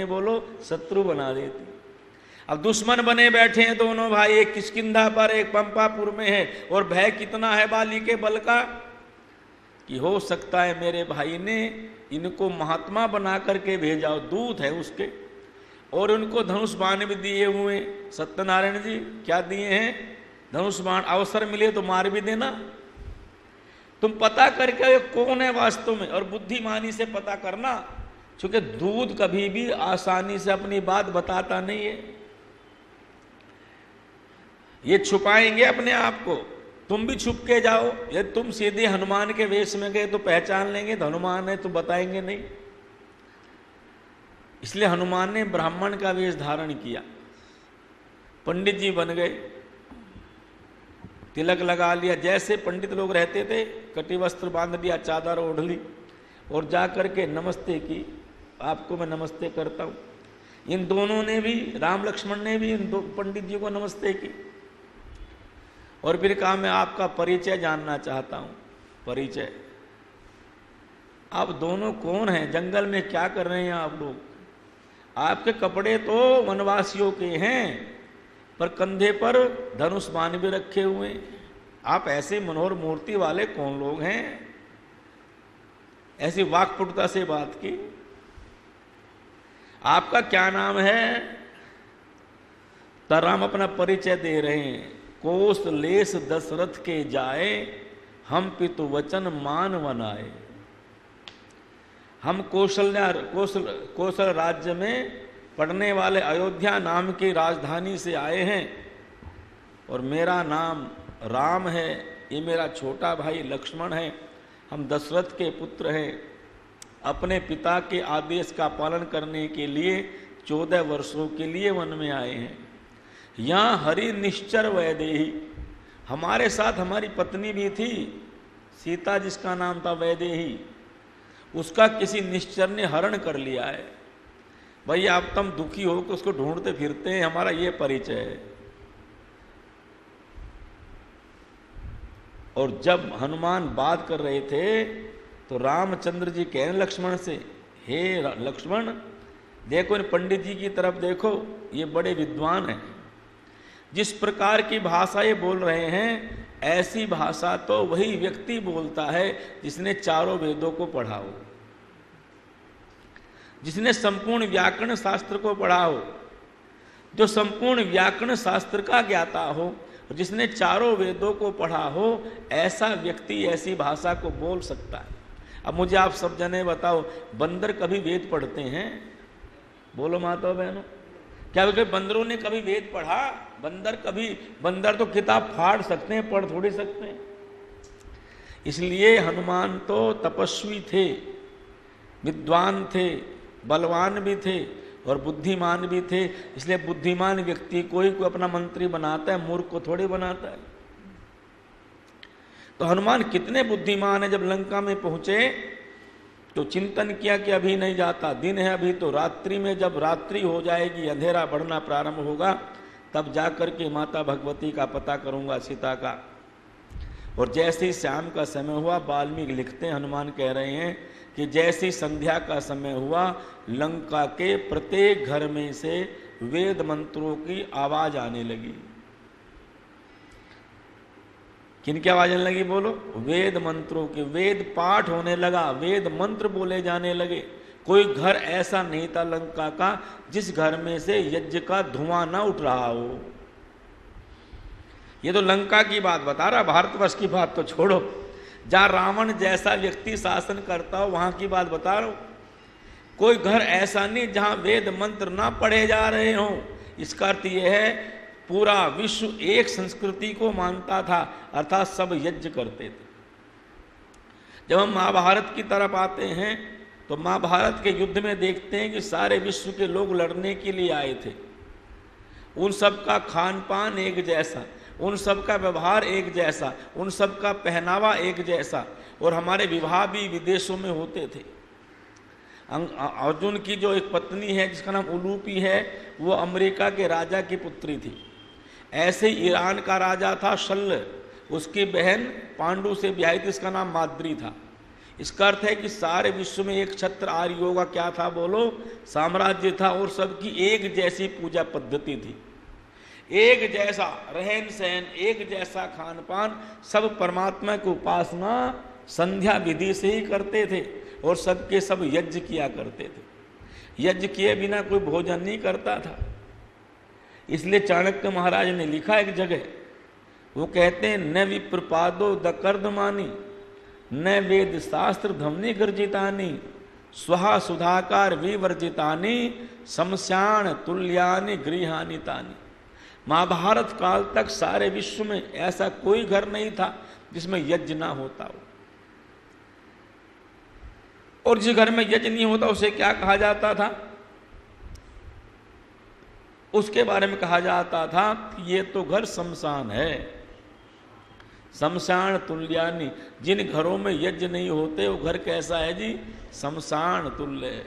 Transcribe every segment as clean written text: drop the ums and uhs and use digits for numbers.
बोलो शत्रु बना देती। अब दुश्मन बने बैठे हैं दोनों भाई, एक किष्किंधा पर एक पंपापुर में है, और भय कितना है बाली के बल का कि हो सकता है मेरे भाई ने इनको महात्मा बना करके भेजा, दूत है उसके, और उनको धनुष बाण भी दिए हुए। सत्यनारायण जी क्या दिए हैं? धनुष बाण। अवसर मिले तो मार भी देना। तुम पता करके कौन है वास्तव में, और बुद्धिमानी से पता करना, क्योंकि दूध कभी भी आसानी से अपनी बात बताता नहीं है। ये छुपाएंगे अपने आप को, तुम भी छुप के जाओ। यदि तुम सीधे हनुमान के वेश में गए तो पहचान लेंगे, तो हनुमान है तो बताएंगे नहीं। इसलिए हनुमान ने ब्राह्मण का वेश धारण किया, पंडित जी बन गए, तिलक लगा लिया, जैसे पंडित लोग रहते थे, कटी वस्त्र बांध लिया, चादर ओढ़ ली, और जा करके नमस्ते की, आपको मैं नमस्ते करता हूं। इन दोनों ने भी, राम लक्ष्मण ने भी इन दो पंडित जी को नमस्ते की, और फिर कहा मैं आपका परिचय जानना चाहता हूं। परिचय? आप दोनों कौन हैं? जंगल में क्या कर रहे हैं आप लोग? आपके कपड़े तो वनवासियों के हैं, पर कंधे पर धनुष बाण भी रखे हुए। आप ऐसे मनोहर मूर्ति वाले कौन लोग हैं? ऐसी वाक्पटुता से बात की। आपका क्या नाम है? तो राम अपना परिचय दे रहे हैं। कोसलेश दशरथ के जाए, हम पितु वचन मान वनाए। हम कौशल राज्य में पढ़ने वाले अयोध्या नाम की राजधानी से आए हैं, और मेरा नाम राम है, ये मेरा छोटा भाई लक्ष्मण है, हम दशरथ के पुत्र हैं। अपने पिता के आदेश का पालन करने के लिए 14 वर्षों के लिए वन में आए हैं। यहाँ हरि निश्चर वैदेही, हमारे साथ हमारी पत्नी भी थी, सीता जिसका नाम था वैदेही, उसका किसी निश्चर ने हरण कर लिया है। भाई आप तुम दुखी हो कि उसको ढूंढते फिरते हैं, हमारा ये परिचय है। और जब हनुमान बात कर रहे थे तो रामचंद्र जी कहने लक्ष्मण से, हे लक्ष्मण देखो इन पंडित जी की तरफ देखो, ये बड़े विद्वान हैं। जिस प्रकार की भाषा ये बोल रहे हैं, ऐसी भाषा तो वही व्यक्ति बोलता है जिसने चारों वेदों को पढ़ा हो, जिसने संपूर्ण व्याकरण शास्त्र को पढ़ा हो, जो संपूर्ण व्याकरण शास्त्र का ज्ञाता हो, जिसने चारों वेदों को पढ़ा हो, ऐसा व्यक्ति ऐसी भाषा को बोल सकता है। अब मुझे आप सब जने बताओ, बंदर कभी वेद पढ़ते हैं? बोलो माता बहनों, क्या बंदरों ने कभी वेद पढ़ा? बंदर तो किताब फाड़ सकते हैं, पढ़ थोड़ी सकते हैं। इसलिए हनुमान तो तपस्वी थे, विद्वान थे, बलवान भी थे और बुद्धिमान भी थे। इसलिए बुद्धिमान व्यक्ति कोई अपना मंत्री बनाता है, मूर्ख को थोड़ी बनाता है। तो हनुमान कितने बुद्धिमान है। जब लंका में पहुंचे तो चिंतन किया कि अभी नहीं जाता, दिन है अभी, तो रात्रि में, जब रात्रि हो जाएगी, अंधेरा बढ़ना प्रारंभ होगा, तब जाकर के माता भगवती का पता करूंगा, सीता का। और जैसे ही शाम का समय हुआ, वाल्मीकि लिखते हैं, हनुमान कह रहे हैं कि जैसी संध्या का समय हुआ, लंका के प्रत्येक घर में से वेद मंत्रों की आवाज आने लगी। किनकी आवाज आने लगी? बोलो। वेद मंत्रों की। वेद पाठ होने लगा, वेद मंत्र बोले जाने लगे। कोई घर ऐसा नहीं था लंका का जिस घर में से यज्ञ का धुआं ना उठ रहा हो। ये तो लंका की बात बता रहा, भारतवर्ष की बात तो छोड़ो, जहां रावण जैसा व्यक्ति शासन करता हो वहां की बात बता रहा हूं। कोई घर ऐसा नहीं जहां वेद मंत्र ना पढ़े जा रहे हों। इसका अर्थ यह है पूरा विश्व एक संस्कृति को मानता था, अर्थात सब यज्ञ करते थे। जब हम महाभारत की तरफ आते हैं तो महाभारत के युद्ध में देखते हैं कि सारे विश्व के लोग लड़ने के लिए आए थे। उन सब का खान पान एक जैसा, उन सब का व्यवहार एक जैसा, उन सब का पहनावा एक जैसा, और हमारे विवाह भी विदेशों में होते थे। अर्जुन की जो एक पत्नी है जिसका नाम उलूपी है, वो अमेरिका के राजा की पुत्री थी। ऐसे ईरान का राजा था शल्य, उसकी बहन पांडु से ब्याही थी, इसका नाम माद्री था। इसका अर्थ है कि सारे विश्व में एक छत्र आर्यों का क्या था बोलो, साम्राज्य था, और सबकी एक जैसी पूजा पद्धति थी, एक जैसा रहन सहन, एक जैसा खान पान, सब परमात्मा की उपासना संध्या विधि से ही करते थे, और सबके सब यज्ञ किया करते थे। यज्ञ किए बिना कोई भोजन नहीं करता था। इसलिए चाणक्य महाराज ने लिखा एक जगह, वो कहते हैं न विप्रपादो दकर्दमानी न वेद शास्त्र धमनी गर्जितानी स्वहा सुधाकार विवर्जितानी शमशान तुल्यानि गृहानि तानि। महाभारत काल तक सारे विश्व में ऐसा कोई घर नहीं था जिसमें यज्ञ ना होता हो, और जिस घर में यज्ञ नहीं होता उसे क्या कहा जाता था, उसके बारे में कहा जाता था कि ये तो घर शमशान है। शमशान तुल्यानि, जिन घरों में यज्ञ नहीं होते वो घर कैसा है जी, शमशान तुल्य है।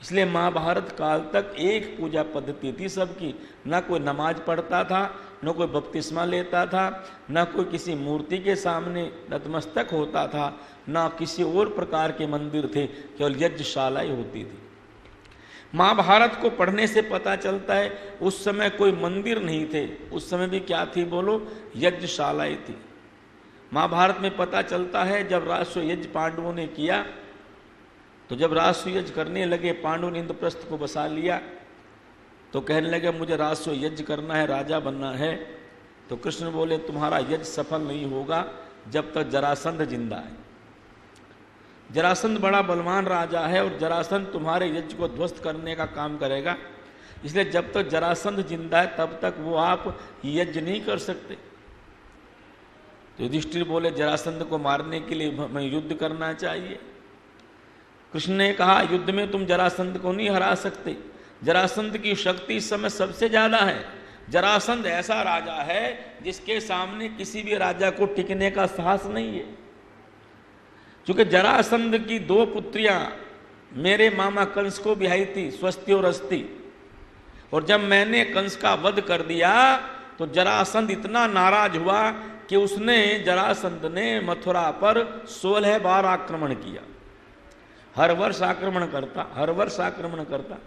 इसलिए महाभारत काल तक एक पूजा पद्धति थी सबकी, ना कोई नमाज पढ़ता था, न कोई बपतिस्मा लेता था, न कोई किसी मूर्ति के सामने नतमस्तक होता था, ना किसी और प्रकार के मंदिर थे, केवल यज्ञशाला ही होती थी। महाभारत को पढ़ने से पता चलता है उस समय कोई मंदिर नहीं थे, उस समय भी क्या थी बोलो, यज्ञशालाएं थी। महाभारत में पता चलता है जब राष्ट्र यज्ञ पांडवों ने किया, तो जब राष्ट्र यज्ञ करने लगे, पांडवों ने इंद्रप्रस्थ को बसा लिया, तो कहने लगे मुझे राष्ट्र यज्ञ करना है, राजा बनना है। तो कृष्ण बोले तुम्हारा यज्ञ सफल नहीं होगा जब तक जरासंध जिंदा है। जरासंध बड़ा बलवान राजा है और जरासंध तुम्हारे यज्ञ को ध्वस्त करने का काम करेगा, इसलिए जब तक जरासंध जिंदा है तब तक वो आप यज्ञ नहीं कर सकते। तो युधिष्ठिर बोले जरासंध को मारने के लिए हमें युद्ध करना चाहिए। कृष्ण ने कहा युद्ध में तुम जरासंध को नहीं हरा सकते, जरासंध की शक्ति इस समय सबसे ज्यादा है। जरासंध ऐसा राजा है जिसके सामने किसी भी राजा को टिकने का साहस नहीं है। क्योंकि जरासंध की दो पुत्रियां मेरे मामा कंस को ब्याही थी, स्वस्ति और अस्ति, और जब मैंने कंस का वध कर दिया तो जरासंध इतना नाराज हुआ कि उसने, जरासंध ने मथुरा पर 16 बार आक्रमण किया। हर वर्ष आक्रमण करता, हर वर्ष आक्रमण करता,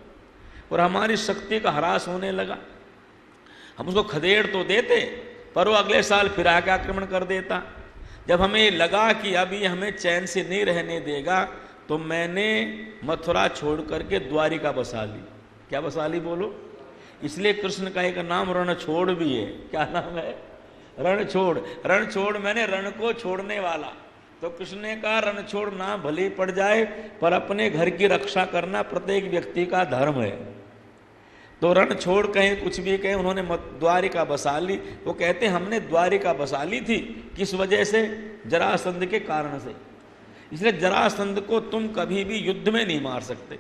और हमारी शक्ति का ह्रास होने लगा। हम उसको खदेड़ तो देते, पर वो अगले साल फिर आके आक्रमण कर देता। जब हमें लगा कि अब ये हमें चैन से नहीं रहने देगा, तो मैंने मथुरा छोड़ करके द्वारिका बसा ली। क्या बसा ली बोलो? इसलिए कृष्ण का एक नाम रणछोड़ भी है। क्या नाम है? रणछोड़। रणछोड़ मैंने रण को छोड़ने वाला। तो कृष्ण ने कहा रणछोड़ ना भले पड़ जाए, पर अपने घर की रक्षा करना प्रत्येक व्यक्ति का धर्म है। तो रणछोड़ कहें कुछ भी कहें, उन्होंने द्वारिका बसा ली। वो कहते हमने द्वारिका बसा ली थी, किस वजह से? जरासंध के कारण से। इसलिए जरासंध को तुम कभी भी युद्ध में नहीं मार सकते।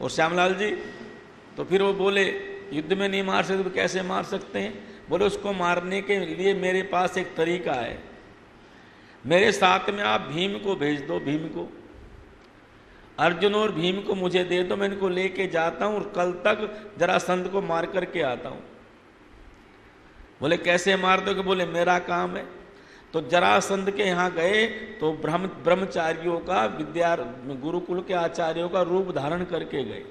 और श्यामलाल जी तो फिर वो बोले युद्ध में नहीं मार सकते तो कैसे मार सकते हैं? बोले उसको मारने के लिए मेरे पास एक तरीका है, मेरे साथ में आप भीम को भेज दो। भीम को, अर्जुन और भीम को मुझे दे दो, मैं इनको लेके जाता हूं और कल तक जरासंध को मार करके आता हूं। बोले कैसे मार दोगे? बोले मेरा काम है। तो जरासंध के यहाँ गए तो ब्रह्मचारियों का, विद्या गुरुकुल के आचार्यों का रूप धारण करके गए,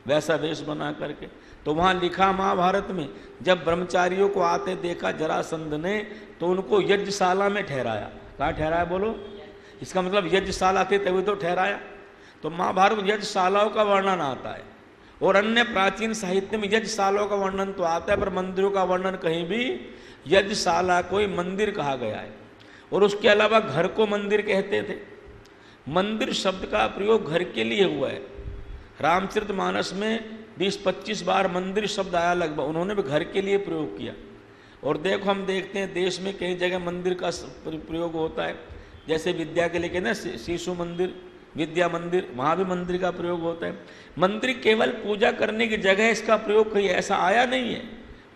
वैसा वेश बना करके। तो वहाँ लिखा महाभारत में, जब ब्रह्मचारियों को आते देखा जरासंध ने, तो उनको यज्ञशाला में ठहराया। कहाँ ठहराया बोलो? इसका मतलब यज्ञशाला थी तभी तो ठहराया। तो महाभारत में यज्ञशालाओं का वर्णन आता है, और अन्य प्राचीन साहित्य में यज्ञशालाओं का वर्णन तो आता है, पर मंदिरों का वर्णन कहीं भी यज्ञशाला को मंदिर कहा गया है। और उसके अलावा घर को मंदिर कहते थे। मंदिर शब्द का प्रयोग घर के लिए हुआ है। रामचरितमानस में 20-25 बार मंदिर शब्द आया लगभग, उन्होंने भी घर के लिए प्रयोग किया। और देखो हम देखते हैं देश में कई जगह मंदिर का प्रयोग होता है, जैसे विद्या के लिए ना शिशु मंदिर, विद्या मंदिर, वहाँ भी मंदिर का प्रयोग होता है। मंदिर केवल पूजा करने की जगह है, इसका प्रयोग कहीं ऐसा आया नहीं है।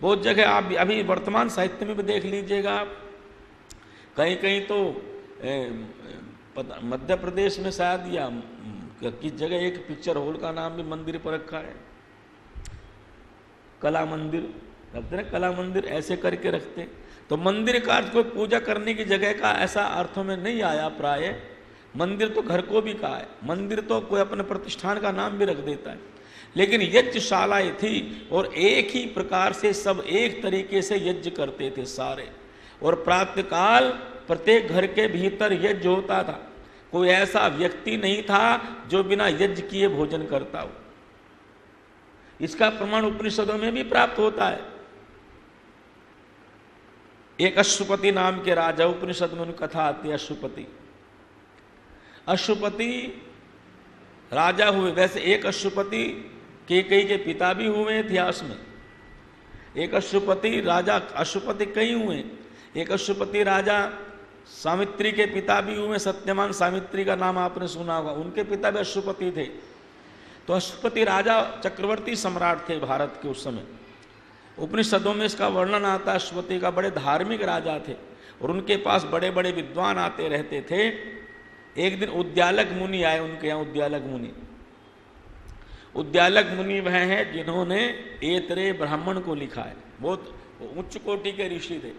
बहुत जगह आप अभी वर्तमान साहित्य में भी देख लीजिएगा आप, कहीं कहीं तो मध्य प्रदेश में शायद या किस जगह एक पिक्चर हॉल का नाम भी मंदिर पर रखा है, कला मंदिर रखते ना, कला मंदिर ऐसे करके रखते। तो मंदिर का अर्थ कोई पूजा करने की जगह का ऐसा अर्थों में नहीं आया। प्राय मंदिर तो घर को भी कहा है, मंदिर तो कोई अपने प्रतिष्ठान का नाम भी रख देता है। लेकिन यज्ञशालाएं थी और एक ही प्रकार से सब एक तरीके से यज्ञ करते थे सारे। और प्रातःकाल प्रत्येक घर के भीतर यज्ञ होता था। कोई ऐसा व्यक्ति नहीं था जो बिना यज्ञ किए भोजन करता हो। इसका प्रमाण उपनिषदों में भी प्राप्त होता है। एक अश्वपति नाम के राजा, उपनिषद में उनकी कथा आती है। अश्वपति राजा हुए। वैसे एक अश्वपति कई के पिता भी हुए इतिहास में। एक अश्वपति राजा, अश्वपति कई हुए। एक अश्वपति राजा सावित्री के पिता भी हुए। सत्यवान सावित्री का नाम आपने सुना होगा, उनके पिता भी अश्वपति थे। तो अश्वपति राजा चक्रवर्ती सम्राट थे भारत के उस समय। उपनिषदों में इसका वर्णन आता है। अश्वपति का बड़े धार्मिक राजा थे और उनके पास बड़े बड़े विद्वान आते रहते थे। एक दिन उद्यालक मुनि आए उनके यहाँ। उद्यालक मुनि वह हैं जिन्होंने ऐतरेय ब्राह्मण को लिखा है। बहुत उच्च कोटि के ऋषि थे।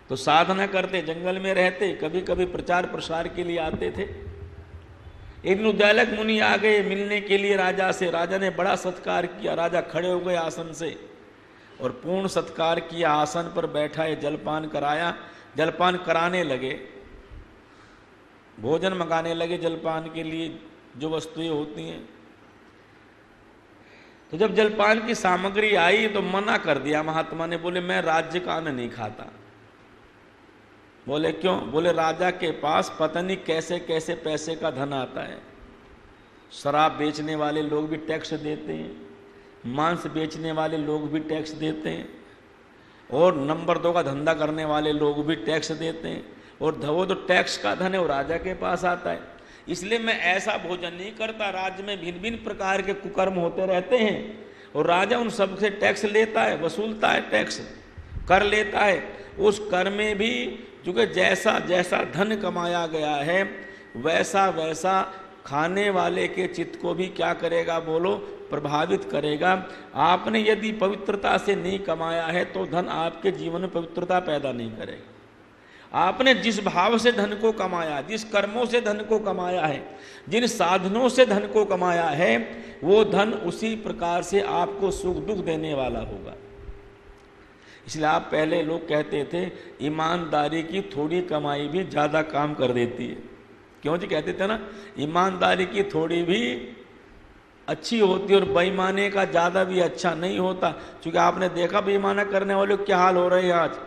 तो साधना करते, जंगल में रहते, कभी कभी प्रचार प्रसार के लिए आते थे। एक दिन उद्यालक मुनि आ गए मिलने के लिए राजा से। राजा ने बड़ा सत्कार किया। राजा खड़े हो गए आसन से और पूर्ण सत्कार किया। आसन पर बैठाए, जलपान कराया। जलपान कराने लगे, भोजन मंगाने लगे जलपान के लिए जो वस्तुएं होती हैं। तो जब जलपान की सामग्री आई तो मना कर दिया महात्मा ने। बोले मैं राज्य का अन्न नहीं खाता। बोले क्यों? बोले राजा के पास पता नहीं कैसे कैसे पैसे का धन आता है। शराब बेचने वाले लोग भी टैक्स देते हैं, मांस बेचने वाले लोग भी टैक्स देते हैं, और नंबर 2 का धंधा करने वाले लोग भी टैक्स देते हैं। और वो तो टैक्स का धन है वो राजा के पास आता है। इसलिए मैं ऐसा भोजन नहीं करता। राज्य में भिन्न भिन्न प्रकार के कुकर्म होते रहते हैं और राजा उन सबसे टैक्स लेता है, वसूलता है, टैक्स कर लेता है। उस कर में भी चूँकि जैसा जैसा धन कमाया गया है वैसा वैसा खाने वाले के चित्त को भी क्या करेगा बोलो? प्रभावित करेगा। आपने यदि पवित्रता से नहीं कमाया है तो धन आपके जीवन में पवित्रता पैदा नहीं करेगा। आपने जिस भाव से धन को कमाया, जिस कर्मों से धन को कमाया है, जिन साधनों से धन को कमाया है, वो धन उसी प्रकार से आपको सुख दुख देने वाला होगा। इसलिए आप पहले लोग कहते थे ईमानदारी की थोड़ी कमाई भी ज़्यादा काम कर देती है। क्यों जी कहते थे ना? ईमानदारी की थोड़ी भी अच्छी होती है और बेईमानी का ज़्यादा भी अच्छा नहीं होता। क्योंकि आपने देखा बेईमाना करने वाले क्या हाल हो रहे हैं आज।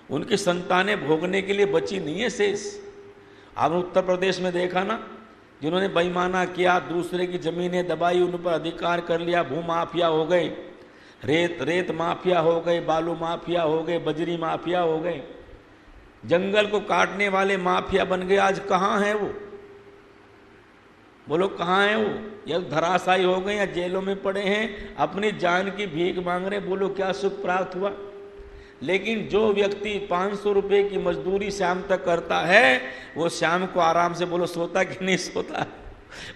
उनकी संतानें भोगने के लिए बची नहीं है शेष। आपने उत्तर प्रदेश में देखा ना, जिन्होंने बेईमाना किया, दूसरे की ज़मीनें दबाई, उन पर अधिकार कर लिया, भूमाफिया हो गए, रेत माफिया हो गए, बालू माफिया हो गए, बजरी माफिया हो गए, जंगल को काटने वाले माफिया बन गए। आज कहाँ हैं वो? बोलो कहाँ हैं वो? या धराशायी हो गए या जेलों में पड़े हैं, अपनी जान की भीख मांग रहे। बोलो क्या सुख प्राप्त हुआ? लेकिन जो व्यक्ति 500 रुपये की मजदूरी शाम तक करता है वो शाम को आराम से बोलो सोता कि नहीं सोता?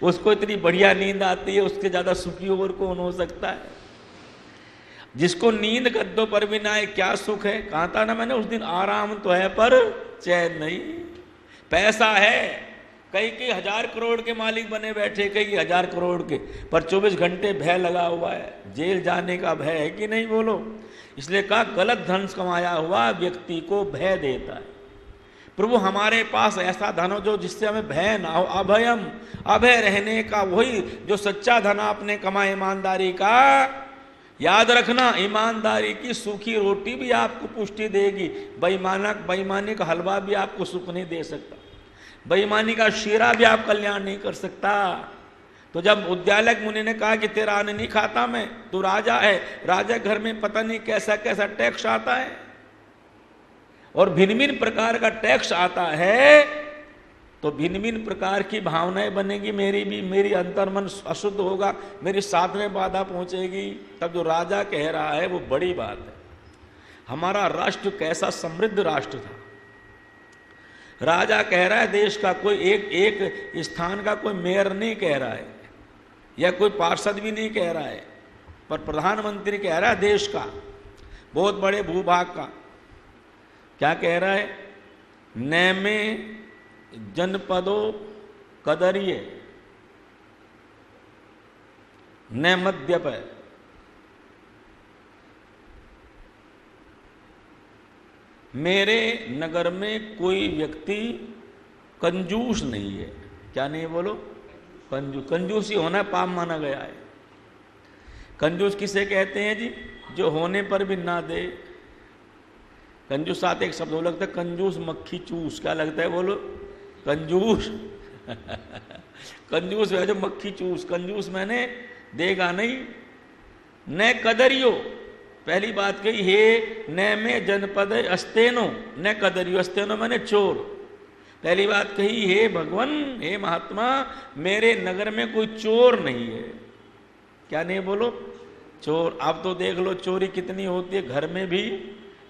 उसको इतनी बढ़िया नींद आती है, उसके ज़्यादा सुखी और कौन हो सकता है? जिसको नींद गद्दों पर भी ना आए क्या सुख है? कहा था ना मैंने उस दिन, आराम तो है पर चैन नहीं। पैसा है, कई 1000 करोड़ के मालिक बने बैठे, कई 1000 करोड़ के, पर 24 घंटे भय लगा हुआ है। जेल जाने का भय है कि नहीं बोलो? इसलिए कहा गलत धन कमाया हुआ व्यक्ति को भय देता है। प्रभु हमारे पास ऐसा धन हो जो जिससे हमें भय ना हो। अभयम, अभय रहने का वही जो सच्चा धन आपने कमाया ईमानदारी का। याद रखना, ईमानदारी की सूखी रोटी भी आपको पुष्टि देगी, बेईमानी का हलवा भी आपको सुख नहीं दे सकता, बेईमानी का शीरा भी आप कल्याण नहीं कर सकता। तो जब उद्यालक मुनि ने कहा कि तेरा अन्न नहीं खाता मैं, तू राजा है, राजा घर में पता नहीं कैसा कैसा टैक्स आता है और भिन्न भिन्न प्रकार का टैक्स आता है, तो भिन्न भिन्न प्रकार की भावनाएं बनेगी। मेरी अंतर्मन अशुद्ध होगा, मेरी साथ में बाधा पहुंचेगी। तब जो राजा कह रहा है वो बड़ी बात है। हमारा राष्ट्र कैसा समृद्ध राष्ट्र था। राजा कह रहा है देश का, कोई एक स्थान का कोई मेयर नहीं कह रहा है या कोई पार्षद भी नहीं कह रहा है, पर प्रधानमंत्री कह रहा है देश का, बहुत बड़े भूभाग का। क्या कह रहा है? नैमे जनपदो कदरिये न मद्यप। मेरे नगर में कोई व्यक्ति कंजूस नहीं है। क्या नहीं है बोलो? कंजूस। कंजूसी होना पाप माना गया है। कंजूस किसे कहते हैं जी? जो होने पर भी ना दे। कंजूस साथ एक शब्द लगता है, कंजूस मक्खी चूस। क्या लगता है बोलो? कंजूस। कंजूस है जो मक्खी चूस। कंजूस मैंने देगा नहीं। न कदरियो, पहली बात कही, हे न में जनपद अस्तेनो न कदरियो। अस्तेनो मैंने चोर। पहली बात कही, हे भगवान, हे महात्मा, मेरे नगर में कोई चोर नहीं है। क्या नहीं बोलो? चोर। आप तो देख लो चोरी कितनी होती है घर में भी।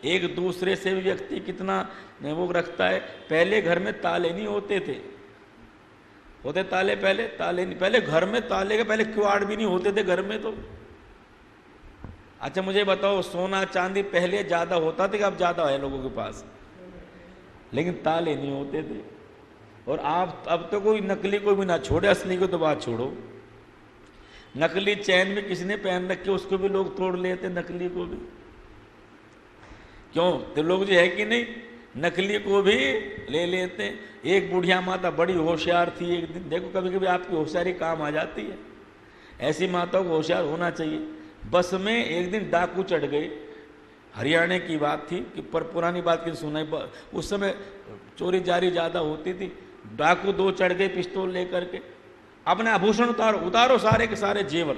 एक दूसरे से भी व्यक्ति कितना वो रखता है। पहले घर में ताले नहीं होते थे। होते ताले? पहले ताले नहीं। पहले घर में ताले के पहले किवाड़ भी नहीं होते थे घर में तो। अच्छा मुझे बताओ, सोना चांदी पहले ज्यादा होता था कि अब ज्यादा है लोगों के पास? लेकिन ताले नहीं होते थे। और आप अब तो कोई नकली को भी ना छोड़े, असली को तो बात छोड़ो। नकली चैन में किसने पहन रखे उसको भी लोग तोड़ लेते, नकली को भी। क्यों? तो लोग जो है कि नहीं, नकली को भी ले लेते। एक बुढ़िया माता बड़ी होशियार थी। एक दिन देखो, कभी कभी आपकी होशियारी काम आ जाती है। ऐसी माताओं को होशियार होना चाहिए। बस में एक दिन डाकू चढ़ गए। हरियाणा की बात थी कि पर पुरानी बात की सुनाई। उस समय चोरी जारी ज़्यादा होती थी। डाकू 2 चढ़ गए पिस्तौल लेकर के। अपने आभूषण उतारो, उतारो सारे के सारे जेवर।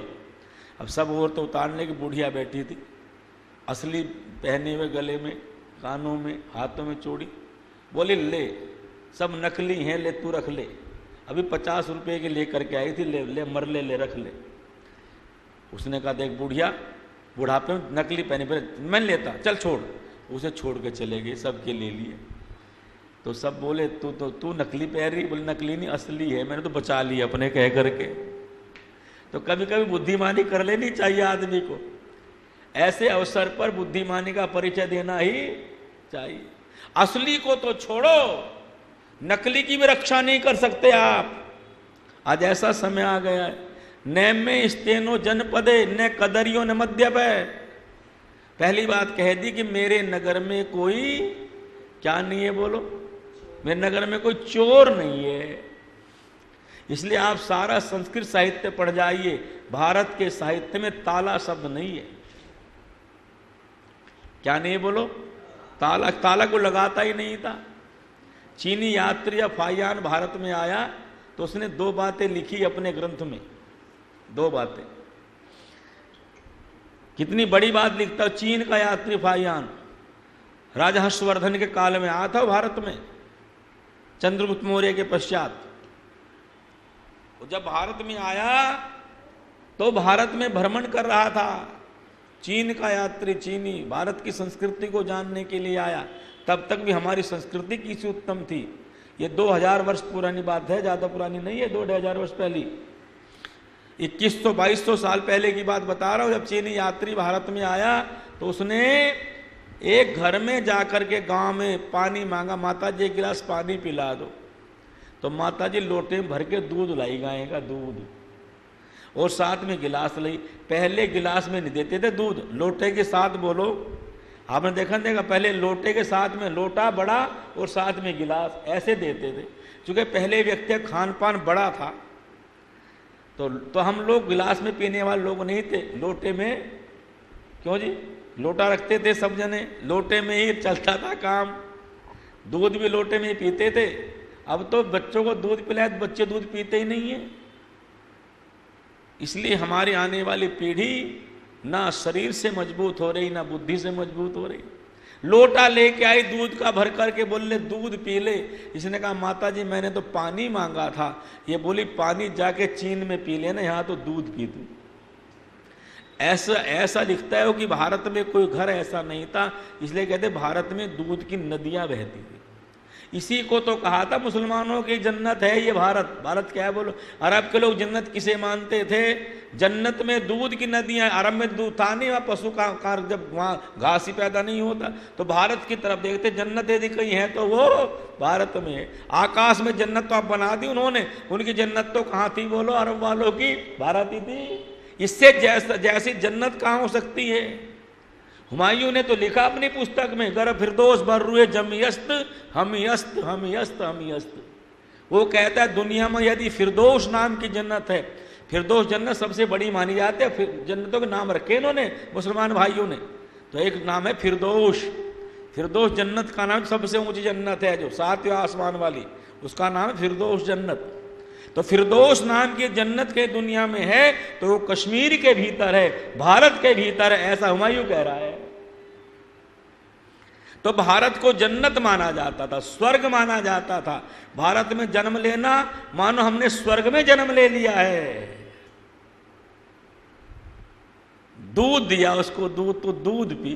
अब सब औरतें उतारने की, बुढ़िया बैठी थी असली पहने हुए, गले में, कानों में, हाथों में चूड़ी। बोली ले, सब नकली हैं, ले तू रख ले। अभी 50 रुपये की लेकर के आई थी, ले ले मर ले रख ले। उसने कहा देख बुढ़िया, बुढ़ापे में नकली पहने पर मैं लेता, चल छोड़। उसे छोड़ के चले गए, सबके ले लिए। तो सब बोले तू नकली पहन रही? बोले नकली नहीं, असली है, मैंने तो बचा लिया अपने कह करके। तो कभी कभी बुद्धिमानी कर लेनी चाहिए आदमी को। ऐसे अवसर पर बुद्धिमानी का परिचय देना ही चाहिए। असली को तो छोड़ो, नकली की भी रक्षा नहीं कर सकते आप। आज ऐसा समय आ गया है। न में स्तेनो जनपदे न कदरियो न मद्यप है। पहली बात कह दी कि मेरे नगर में कोई क्या नहीं है बोलो? मेरे नगर में कोई चोर नहीं है। इसलिए आप सारा संस्कृत साहित्य पढ़ जाइए, भारत के साहित्य में ताला शब्द नहीं है। क्या नहीं है बोलो? ताला, ताला को लगाता ही नहीं था। चीनी यात्री या फाहियान भारत में आया तो उसने 2 बातें लिखी अपने ग्रंथ में। 2 बातें। कितनी बड़ी बात लिखता। चीन का यात्री फाहियान राजा हर्षवर्धन के काल में आया था भारत में, चंद्रगुप्त मौर्य के पश्चात। जब भारत में आया तो भारत में भ्रमण कर रहा था। चीन का यात्री, चीनी, भारत की संस्कृति को जानने के लिए आया। तब तक भी हमारी संस्कृति किसी उत्तम थी। ये 2000 वर्ष पुरानी बात है, ज्यादा पुरानी नहीं है। 2000 वर्ष पहली, 2100-2200 साल पहले की बात बता रहा हूं। जब चीनी यात्री भारत में आया तो उसने एक घर में जाकर के गांव में पानी मांगा, माता जी 1 गिलास पानी पिला दो। तो माता जी लोटे में भर के दूध लाई, गाय का दूध, और साथ में गिलास लाई। पहले गिलास में नहीं देते थे दूध, लोटे के साथ। बोलो, आपने देखा देगा, पहले लोटे के साथ में लोटा बड़ा और साथ में गिलास, ऐसे देते थे। क्योंकि पहले व्यक्ति का खान पान बड़ा था तो हम लोग गिलास में पीने वाले लोग नहीं थे, लोटे में। क्यों जी? लोटा रखते थे सब जने, लोटे में ही चलता था काम। दूध भी लोटे में ही पीते थे। अब तो बच्चों को दूध पिलाए तो बच्चे दूध पीते ही नहीं है। इसलिए हमारी आने वाली पीढ़ी ना शरीर से मजबूत हो रही, ना बुद्धि से मजबूत हो रही। लोटा लेके आई दूध का, भर करके बोले दूध पी ले। इसने कहा माता जी मैंने तो पानी मांगा था। ये बोली पानी जाके चीन में पी लेना, यहाँ तो दूध पी तू। ऐसा लिखता है वो कि भारत में कोई घर ऐसा नहीं था, इसलिए कहते भारत में दूध की नदियां बहती थी। इसी को तो कहा था मुसलमानों की जन्नत है ये भारत। भारत क्या है बोलो? अरब के लोग जन्नत किसे मानते थे? जन्नत में दूध की नदियां, अरब में दूध था नहीं, वहाँ पशु का जब वहाँ घास ही पैदा नहीं होता। तो भारत की तरफ देखते, जन्नत यदि कहीं है तो वो भारत में है। आकाश में जन्नत तो आप बना दी उन्होंने, उनकी जन्नत तो कहाँ थी बोलो, अरब वालों की भारत ही थी। इससे जैसी जन्नत कहाँ हो सकती है। हुमायूं ने तो लिखा अपनी पुस्तक में, गर फिरदौस बर्रुए जमियस्त हमियस्त हमियस्त हमियस्त। वो कहता है दुनिया में यदि फिरदौस नाम की जन्नत है, फिरदौस जन्नत सबसे बड़ी मानी जाती है, जन्नतों के नाम रखे इन्होंने मुसलमान भाइयों ने। तो एक नाम है फिरदौस, फिरदौस जन्नत का नाम, सबसे ऊंची जन्नत है जो 7वें आसमान वाली, उसका नाम है फिरदौस जन्नत। तो फिरदौस नाम की जन्नत के दुनिया में है तो वो कश्मीर के भीतर है, भारत के भीतर है, ऐसा हुमायूं कह रहा है। तो भारत को जन्नत माना जाता था, स्वर्ग माना जाता था। भारत में जन्म लेना मानो हमने स्वर्ग में जन्म ले लिया है। दूध दिया उसको, दूध तो दूध पी।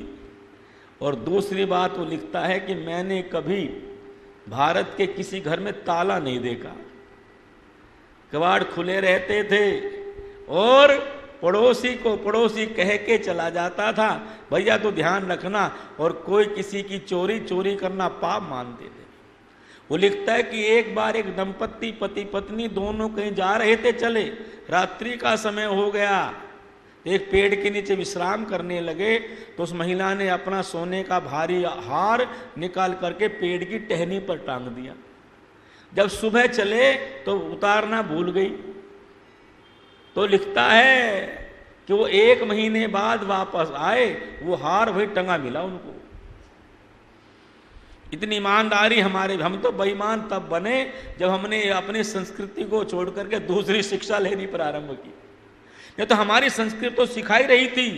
और दूसरी बात वो लिखता है कि मैंने कभी भारत के किसी घर में ताला नहीं देखा, कबाड़ खुले रहते थे और पड़ोसी को पड़ोसी कह के चला जाता था, भैया तो ध्यान रखना, और कोई किसी की चोरी करना पाप मानते थे। वो लिखता है कि एक बार एक दंपत्ति पति पत्नी दोनों कहीं जा रहे थे, चले, रात्रि का समय हो गया, एक पेड़ के नीचे विश्राम करने लगे। तो उस महिला ने अपना सोने का भारी हार निकाल करके पेड़ की टहनी पर टांग दिया। जब सुबह चले तो उतारना भूल गई। तो लिखता है कि वो 1 महीने बाद वापस आए, वो हार वही टंगा मिला उनको। इतनी ईमानदारी हमारे, हम तो बेईमान तब बने जब हमने अपनी संस्कृति को छोड़ करके दूसरी शिक्षा लेनी प्रारंभ की। ये तो हमारी संस्कृति तो सिखाई रही थी,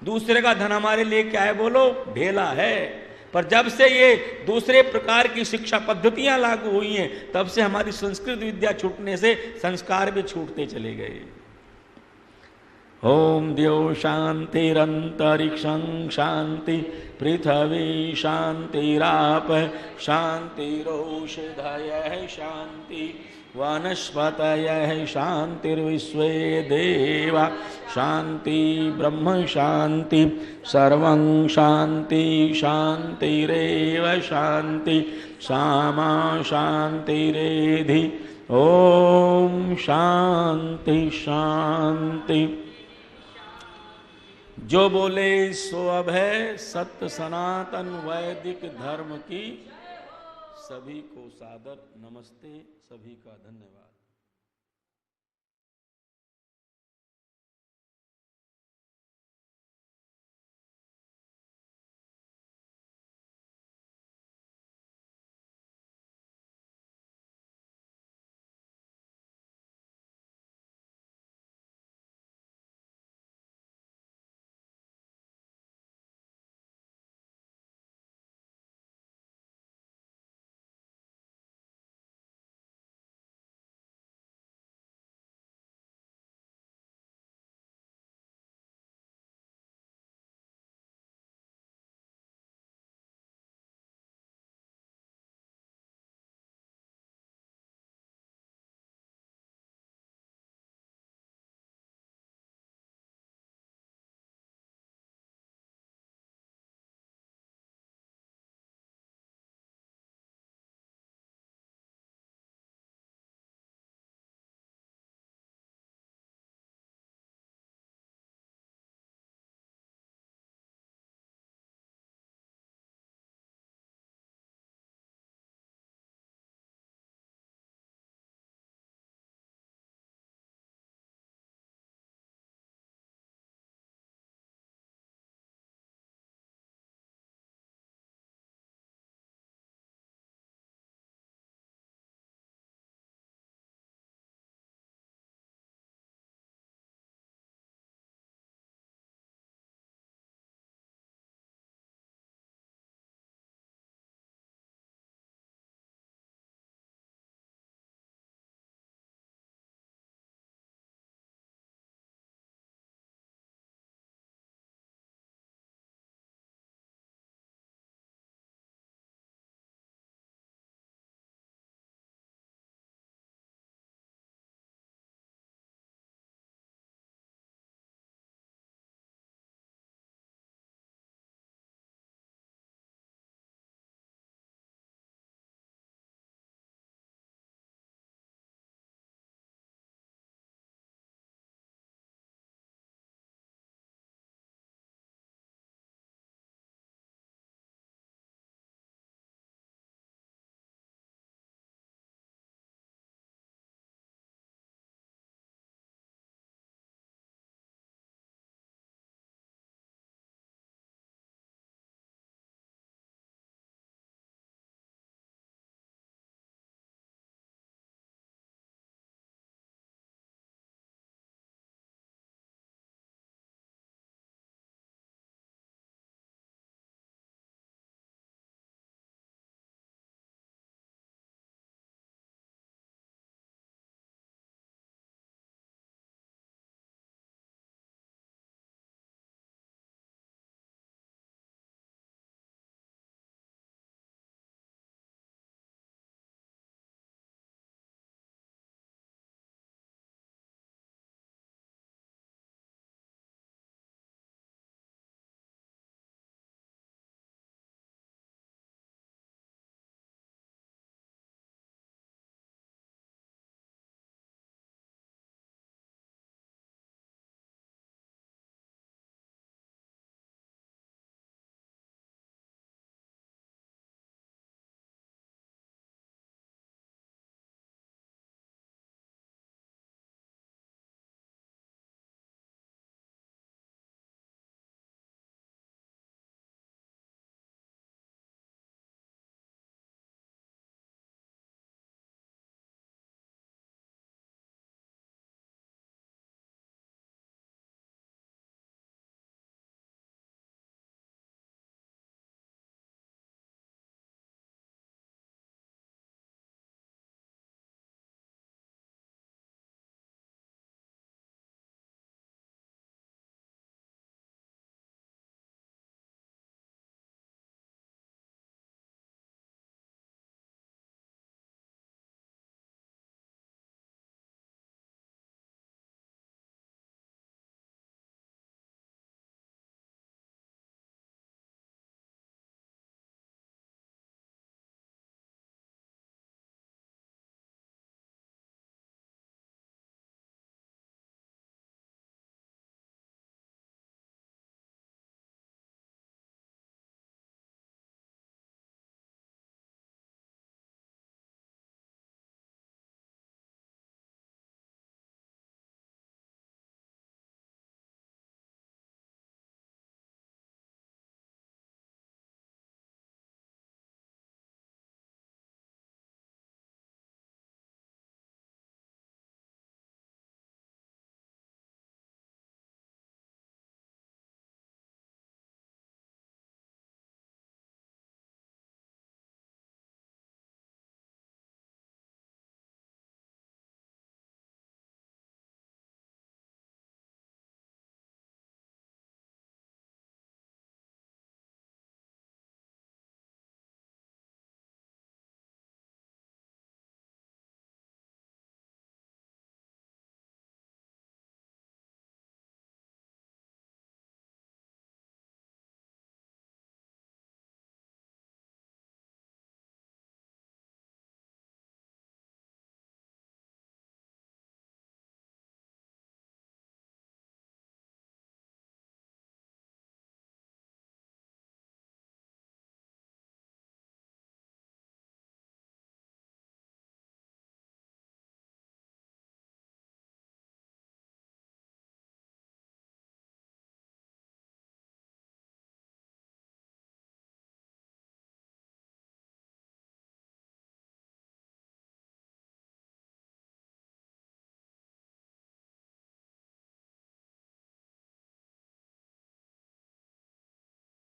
दूसरे का धन हमारे लिए क्या है बोलो, ढेला है। पर जब से ये दूसरे प्रकार की शिक्षा पद्धतियां लागू हुई हैं, तब से हमारी संस्कृत विद्या छूटने से संस्कार भी छूटते चले गए। ओम द्यो शांतिरंतरिक्षं शांति, पृथ्वी शांतिराप शांतिरोषधयः शांति, वनस्पतयः शांतिर्विश्वे देवा शांति, ब्रह्म शांति, सर्वं शांति शांतिरेव शांति, सामा शांतिरेधि। ओम शांति शांति। जो बोले सो अब है, सत्य सनातन वैदिक धर्म की। सभी को सादर नमस्ते, सभी का धन्यवाद।